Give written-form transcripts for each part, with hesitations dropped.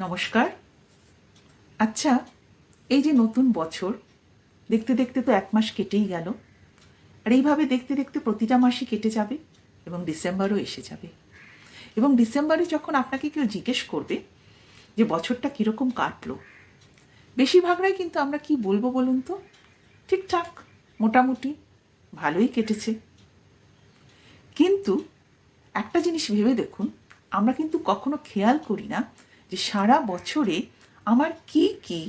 নমস্কার। আচ্ছা, এই যে নতুন বছর, দেখতে দেখতে তো 1 মাস কেটেই গেল। আর এইভাবে দেখতে দেখতে প্রতিটা মাসই কেটে যাবে এবং ডিসেম্বরও এসে যাবে। এবং ডিসেম্বরে যখন আপনাকে কেউ জিজ্ঞেস করবে যে বছরটা কীরকম কাটলো, বেশিরভাগরাই কিন্তু আমরা কি বলবো বলুন তো? ঠিকঠাক, মোটামুটি, ভালোই কেটেছে। কিন্তু একটা জিনিস ভেবে দেখুন, আমরা কিন্তু কখনো খেয়াল করি না যে সারা বছরে আমার কি কি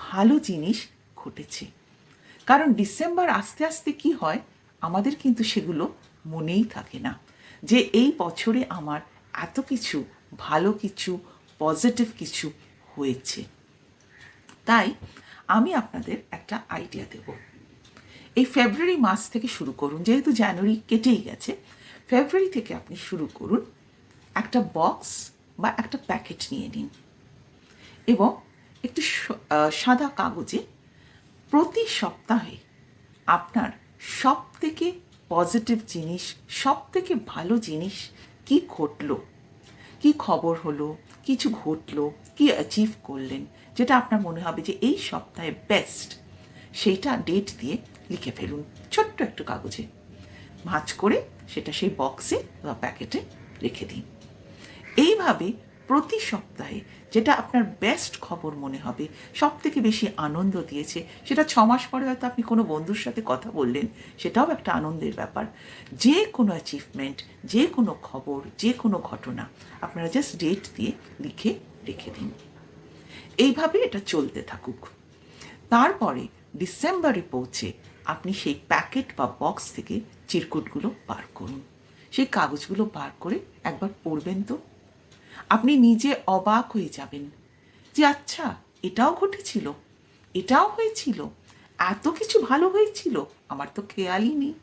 ভালো জিনিস ঘটেছে। কারণ ডিসেম্বর আসতে আসতে কি হয়, আমাদের কিন্তু সেগুলো মনেই থাকে না যে এই বছরে আমার এত কিছু ভালো কিছু পজিটিভ কিছু হয়েছে। তাই আমি আপনাদের একটা আইডিয়া দেব। এই ফেব্রুয়ারি মাস থেকে শুরু করুন, যেহেতু জানুয়ারি কেটেই গেছে। ফেব্রুয়ারি থেকে আপনি শুরু করুন, একটা বক্স বা একটা প্যাকেট নিয়ে নিন এবং একটু সাদা কাগজে প্রতি সপ্তাহে আপনার সব থেকে পজিটিভ জিনিস, সব থেকে ভালো জিনিস কি ঘটলো, কি খবর হলো, কিছু ঘটলো, কি অ্যাচিভ করলেন, যেটা আপনার মনে হবে যে এই সপ্তাহে বেস্ট, সেইটা ডেট দিয়ে লিখে ফেলুন ছোট্ট একটু কাগজে। ভাঁজ করে সেটা সেই বক্সে বা প্যাকেটে রেখে দিন। এইভাবে প্রতি সপ্তাহে যেটা আপনার বেস্ট খবর মনে হবে, সব থেকে বেশি আনন্দ দিয়েছে, সেটা 6 মাস পরে হয়তো আপনি কোনো বন্ধুর সাথে কথা বললেন, সেটাও একটা আনন্দের ব্যাপার। যে কোনো অ্যাচিভমেন্ট, যে কোনো খবর, যে কোনো ঘটনা আপনারা জাস্ট ডেট দিয়ে লিখে রেখে দিন। এইভাবে এটা চলতে থাকুক। তারপরে ডিসেম্বরে পৌঁছে আপনি সেই প্যাকেট বা বক্স থেকে চিরকুটগুলো বার করুন। সেই কাগজগুলো বার করে একবার পড়বেন তো, আপনি নিজে অবাক হয়ে যাবেন যে আচ্ছা, এটাও ঘটেছিল, এটাও হয়েছিল, এত কিছু ভালো হয়েছিল, আমার তো খেয়ালই নেই।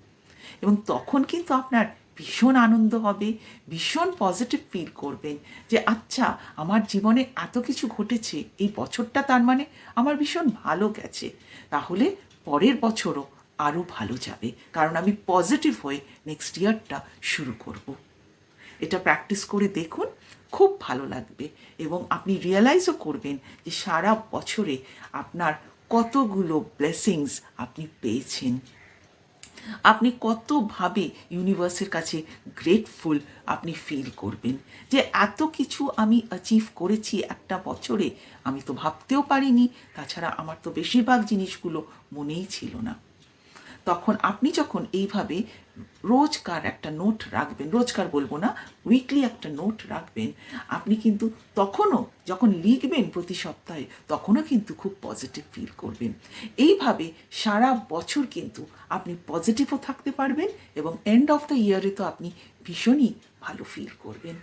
এবং তখন কিন্তু আপনার ভীষণ আনন্দ হবে, ভীষণ পজিটিভ ফিল করবেন যে আচ্ছা, আমার জীবনে এত কিছু ঘটেছে এই বছরটা, তার মানে আমার ভীষণ ভালো গেছে। তাহলে পরের বছরও আরও ভালো যাবে, কারণ আমি পজিটিভ হয়ে নেক্সট ইয়ারটা শুরু করব। এটা প্র্যাকটিস করে দেখুন, খুব ভালো লাগবে এবং আপনি রিয়েলাইজও করবেন যে সারা বছরে আপনার কতগুলো ব্লেসিংস আপনি পেয়েছেন। আপনি কতভাবে ইউনিভার্সের কাছে গ্রেটফুল আপনি ফিল করবেন যে এত কিছু আমি অ্যাচিভ করেছি একটা বছরে, আমি তো ভাবতেও পারিনি। তাছাড়া আমার তো বেশিরভাগ জিনিসগুলো মনেই ছিল না। তখন আপনি যখন এইভাবে রোজকার একটা নোট রাখবেন, রোজকার বলবো না, উইকলি একটা নোট রাখবেন, আপনি কিন্তু তখনও যখন লিখবেন প্রতি সপ্তাহে, তখনও কিন্তু খুব পজিটিভ ফিল করবেন। এইভাবে সারা বছর কিন্তু আপনি পজিটিভও থাকতে পারবেন এবং এন্ড অফ দ্য ইয়ারে তো আপনি ভীষণই ভালো ফিল করবেন।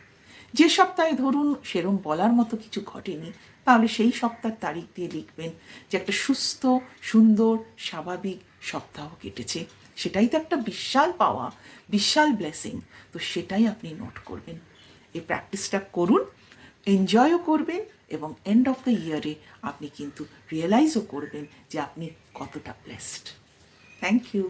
যে সপ্তাহে ধরুন সেরম বলার মতো কিছু ঘটেনি, তাহলে সেই সপ্তাহের তারিখ দিয়ে লিখবেন যে একটা সুস্থ, সুন্দর, স্বাভাবিক সপ্তাহ কেটেছে। সেটাই তো একটা বিশাল পাওয়া, বিশাল ব্লেসিং। তো সেটাই আপনি নোট করবেন। এই প্র্যাকটিসটা করুন, এনজয়ও করবেন এবং এন্ড অফ দ্য ইয়ারে আপনি কিন্তু রিয়েলাইজও করবেন যে আপনি কতটা ব্লেসড। Thank you.